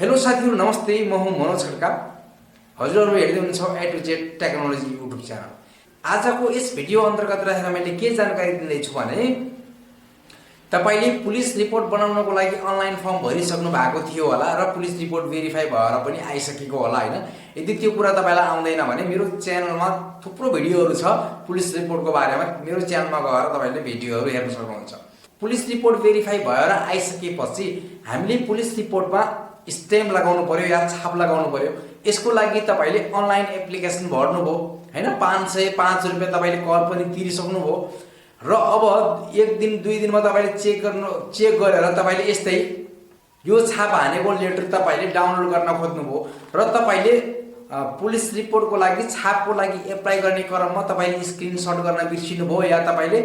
Hello साथीहरु नमस्ते, म हुँ मनोज खड्का। हजुरहरु हेर्दै हुनुहुन्छ A to Z technology YouTube channel. आजको यस भिडियो अन्तर्गत रहेर मैले के जानकारी दिँदै छु भने तपाईले पुलिस रिपोर्ट बनाउनको लागि अनलाइन फर्म भरिसक्नु भएको थियो होला र पुलिस रिपोर्ट भेरिफाई भएर पनि आइसकेको होला हैन। यदि त्यो कुरा तपाईलाई आउँदैन भने मेरो च्यानलमा थुप्रो भिडियोहरु छ पुलिस रिपोर्टको बारेमा। मेरो च्यानलमा गएर तपाईले भिडियोहरु हेर्न सक्नुहुन्छ। पुलिस रिपोर्ट भेरिफाई भएर आइसकेपछि हामीले पुलिस रिपोर्टमा स्टैम्प लगाउनु पर्यो या छाप लगाउनु पर्यो। यसको लागि तपाईले अनलाइन एप्लिकेसन भर्नुभयो हैन, 505 रुपैयाँ तपाईले कर पनि तिरिसक्नुभयो र अब एक दिन दुई दिनमा तपाईले चेक गरेर तपाईले यस्तै यो छाप हानेको लेटर तपाईले डाउनलोड गर्न खोज्नुभयो र तपाईले पुलिस रिपोर्टको लागि छापको लागि एप्लाई गर्ने क्रममा तपाईले स्क्रिनशट गर्न बिर्सिनुभयो या तपाईले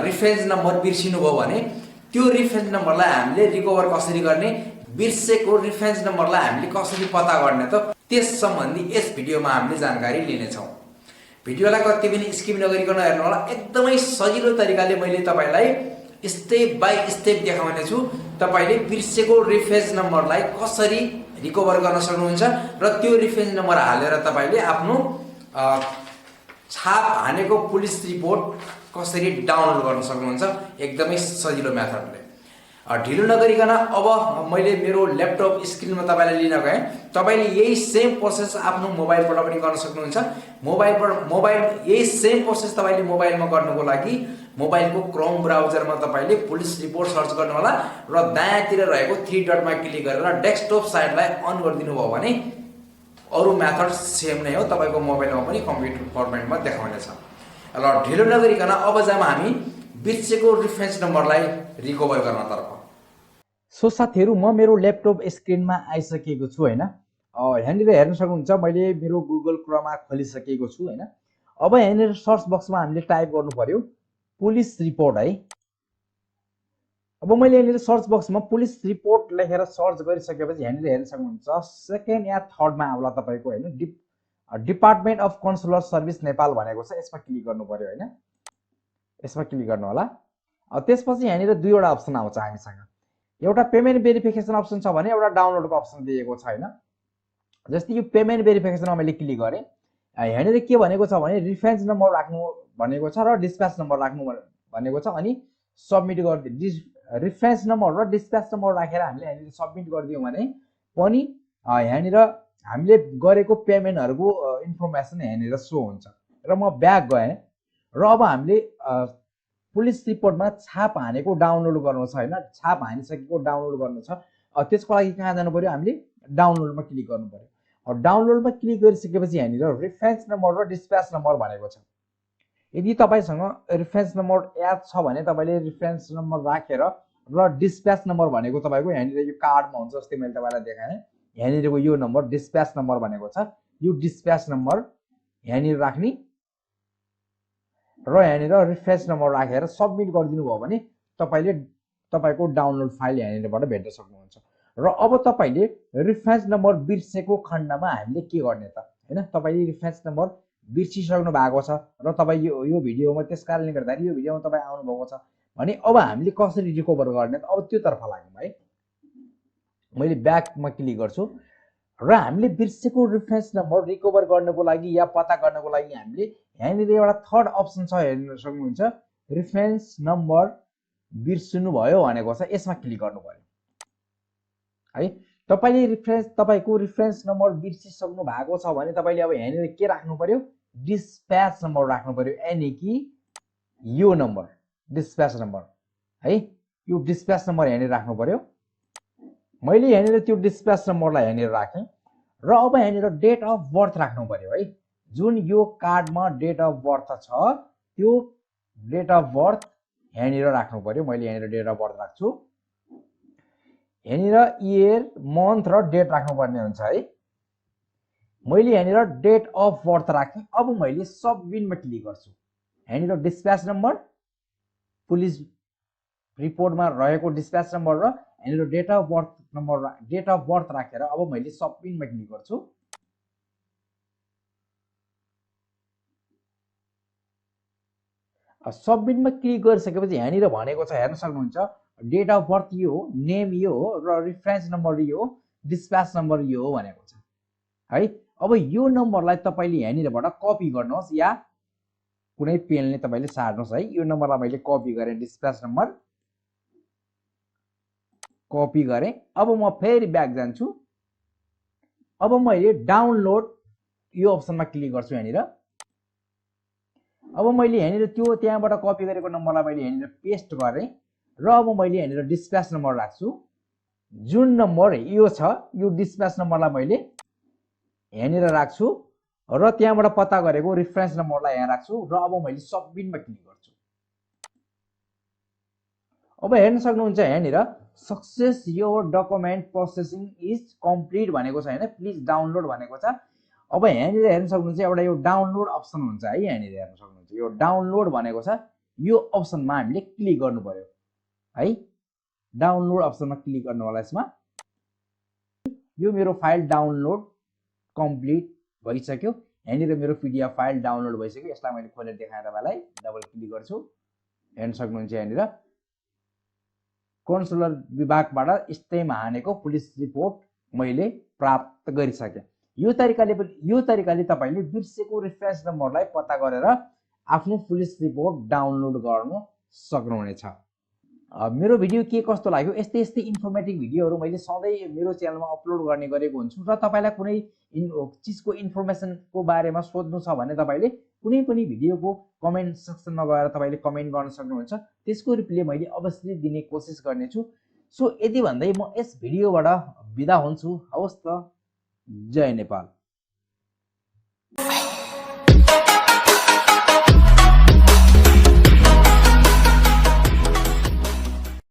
रेफरेन्स नम्बर बिर्सिनुभयो भने त्यो रेफरेन्स नम्बरलाई हामीले रिकभर कसरी गर्ने, बिर्सेको रेफरेन्स नम्बरलाई हामीले कसरी पत्ता गर्ने त त्यस सम्बन्धी यस भिडियोमा हामीले जानकारी लिनेछौँ। भिडियोलाई कति पनि स्किप नगरिकन हेर्नु होला। एकदमै सजिलो तरिकाले मैले तपाईलाई स्टेप बाइ स्टेप देखाउने छु। तपाईले बिर्सेको रेफरेन्स नम्बरलाई कसरी रिकभर गर्न सक्नुहुन्छ र त्यो रेफरेन्स नम्बर हालेर तपाईले आफ्नो छाप हानेको पुलिस रिपोर्ट कसरी डाउनलोड गर्न सक्नुहुन्छ एकदमै सजिलो मेथडले। ढिलो नगरिकन अब मैले मेरो ल्यापटप स्क्रिनमा तपाईलाई लिन गएँ। तपाईले यही सेम प्रोसेस आफ्नो मोबाइलबाट पनि गर्न सक्नुहुन्छ। मोबाइल यही सेम प्रोसेस तपाईले मोबाइलमा गर्नको लागि मोबाइलको क्रोम ब्राउजरमा तपाईले पुलिस रिपोर्ट सर्च गर्नु होला र दायाँतिर रहेको 3 डटमा क्लिक गरेर डेस्कटप साइडलाई अन गरिदिनु भयो भने अरु मेथड सेम नै हो, तपाईको मोबाइलमा पनि कम्प्युटर फर्मेटमा देखाउने छ। र ढिलो नगरिकन अब जाम हामी बिर्सेको रेफरेन्स नम्बरलाई रिकभर गर्नतर्फ। सो साथीहरु म मेरो ल्यापटप स्क्रिनमा आइसकेको छु हैन। यहाँनिर हेर्न सक्नुहुन्छ मैले मेरो गुगल क्रोममा खोलिसकेको छु हैन। अब यहाँनिर सर्च बक्समा हामीले टाइप गर्नु पर्यो पुलिस रिपोर्ट है। अब मैले यहाँनिर सर्च बक्समा पुलिस रिपोर्ट लेखेर सर्च गरिसकेपछि यहाँनिर हेर्न सक्नुहुन्छ सेकेन्ड या थर्डमा आउला तपाईको हैन department of consular service Nepal भनेको छ। यसमा क्लिक गर्नु पर्यो हैन। यसमा क्लिक गर्नु होला। त्यसपछि यहाँनिर दुईवटा अप्सन आउँछ हामीसँग। एउटा पेमेन्ट भेरिफिकेसन अप्सन छ भने एउटा डाउनलोडको अप्सन दिएको छ हैन। जस्तै यो पेमेन्ट भेरिफिकेसनमा मैले क्लिक गरेँ। यहाँनिर के भनेको छ भने रेफरेन्स नम्बर राख्नु भनेको छ र डिस्प्याच नम्बर राख्नु भनेको छ अनि सबमिट गरिदिनु। रेफरेन्स नम्बर र डिस्प्याच नम्बर राखेर हामीले यहाँनिर सबमिट गरिदियौँ भने पनि यहाँनिर हामीले गरेको पेमेन्टहरुको इन्फर्मेसन यहाँनिर सो हुन्छ। र म ब्याक गएँ र अब हामीले पुलिस रिपोर्टमा छाप हानेको डाउनलोड गर्नु छ हैन। छाप हानिसकेको डाउनलोड गर्नु छ। त्यसको लागि कहाँ जानु पर्यो, हामीले डाउनलोडमा क्लिक गर्नु पर्यो। डाउनलोडमा क्लिक गरिसकेपछि यहाँनिर रेफरेन्स नम्बर र डिस्प्याच नम्बर भनेको छ। यदि तपाईसँग रेफरेन्स नम्बर याद छ भने तपाईले रेफरेन्स नम्बर राखेर र डिस्प्याच नम्बर भनेको तपाईको यहाँनिर यो कार्डमा हुन्छ। जस्तै मैले तपाईलाई देखाएँ यहाँनिरको यो नम्बर डिस्प्याच नम्बर भनेको छ। यो डिस्प्याच नम्बर यहाँनिर राख्ने र यहाँनिर रेफरेन्स नम्बर राखेर सबमिट गरिदिनु भयो भने तपाईले तपाईको डाउनलोड फाइल यहाँनिरबाट भेट्न सक्नुहुन्छ। र अब तपाईले रेफरेन्स नम्बर बिर्सेको खण्डमा हामीले के गर्ने त हैन। तपाईले रेफरेन्स नम्बर बिर्सिसक्नु भएको छ र तपाई यो भिडियोमा त्यसकारणले गर्दा यो भिडियोमा तपाई आउनु भएको छ भने अब हामीले कसरी रिकभर गर्ने त अब त्यो तर्फ लाग्यौं है। मैले ब्याकमा क्लिक गर्छु र हामीले बिर्सेको रेफरेन्स नम्बर रिकभर गर्नको लागि या पत्ता गर्नको लागि हामीले यहाँनिर एउटा थर्ड अप्सन छ हेर्न सक्नुहुन्छ रेफरेन्स नम्बर बिर्सिनु भयो भनेको छ। यसमा क्लिक गर्नु पर्यो है। तपाईको रेफरेन्स नम्बर बिर्सिसक्नु भएको छ भने तपाईले अब यहाँनिर के राख्नु पर्यो, डिस्प्याच नम्बर राख्नु पर्यो। यानी कि यो नम्बर डिस्प्याच नम्बर है, यो डिस्प्याच नम्बर यहाँनिर राख्नु पर्यो। मैले यहाँनिर त्यो डिस्प्याच नम्बरलाई यहाँनिर राखेँ र अब यहाँनिर डेट अफ बर्थ राख्नु पर्यो है। जुन यो कार्डमा डेट अफ बर्थ छ त्यो डेट अफ बर्थ यहाँनिर राख्नु पर्यो। मैले यहाँनिर डेट अफ बर्थ राख्छु। यहाँनिर इयर मन्थ र डेट राख्नुपर्ने हुन्छ है। मैले यहाँनिर डेट अफ बर्थ राखेँ। अब मैले सबमिटमा क्लिक गर्छु। यहाँनिर डिस्प्याच नम्बर पुलिस रिपोर्टमा रहेको डिस्प्याच नम्बर र यहाँनिर डेट अफ बर्थ राखेर अब मैले सबमिटमा क्लिक गर्छु। सबमिटमा क्लिक गरिसकेपछि यहाँनिर भनेको छ हेर्न सक्नुहुन्छ डेट अफ बर्थ यो हो, नेम यो हो र रेफरेन्स नम्बर यो हो, डिस्प्याच नम्बर यो हो भनेको छ है। अब यो नम्बरलाई तपाईले यहाँनिरबाट कपी गर्नुहोस् या कुनै पेनले तपाईले सार्नुहोस् है। यो नम्बरलाई मैले कपी गरेँ, डिस्प्याच नम्बर कपी गरेँ। अब म फेरि ब्याक जान्छु। अब मैले डाउनलोड यो अप्सनमा क्लिक गर्छु यहाँनिर। अब मैले यहाँनिर त्यो त्यहाँबाट कपी गरेको नम्बरलाई मैले यहाँनिर पेस्ट गरेँ र अब मैले यहाँनिर डिस्प्याच नम्बर राख्छु। जुन नम्बर यो छ यो डिस्प्याच नम्बरलाई मैले यहाँनिर राख्छु र त्यहाँबाट पत्ता गरेको रेफरेन्स नम्बरलाई यहाँ राख्छु र अब मैले सबमिटमा क्लिक गर्छु। अब हेर्न सक्नुहुन्छ यहाँनिर success your document processing is complete भनेको छ हैन, प्लिज डाउनलोड भनेको छ। अब यहाँनिर हेर्न सक्नुहुन्छ एउटा यो डाउनलोड अप्सन हुन्छ है। यहाँनिर हेर्न सक्नुहुन्छ यो डाउनलोड भनेको छ, यो अप्सनमा हामीले क्लिक गर्नु पर्यो है। डाउनलोड अप्सनमा क्लिक गर्नु होला। यसमा यो मेरो फाइल डाउनलोड कम्प्लिट भइसक्यो। यहाँनिर मेरो पीडीएफ फाइल डाउनलोड भइसक्यो। यसलाई मैले खोलेर देखाएँ तपाईलाई। डबल क्लिक गर्छु। हेर्न सक्नुहुन्छ यहाँनिर कन्सुलर विभागबाट स्ट्याम्प हानेको पुलिस रिपोर्ट मैले प्राप्त गरिसकेँ। यो तरिकाले तपाईले बिर्सेको रेफरेन्स नम्बरलाई पत्ता गरेर आफ्नो पुलिस रिपोर्ट डाउनलोड गर्न सक्नुहुनेछ। मेरो भिडियो के कस्तो लाग्यो, यस्तै इन्फर्मेटिभ भिडियोहरू मैले सधैँ मेरो च्यानलमा अपलोड गर्ने गरेको हुन्छु र तपाईलाई कुनै चिजको इन्फर्मेसनको बारेमा सोध्नु छ भने तपाईले कुनै पनि भिडियोको कमेन्ट सेक्सनमा गएर तपाईले कमेन्ट गर्न सक्नुहुन्छ। त्यसको रिप्लाई मैले अवश्य दिने कोसिस गर्नेछु। सो यति भन्दै म यस भिडियोबाट बिदा हुन्छु। हवस् त, जय नेपाल।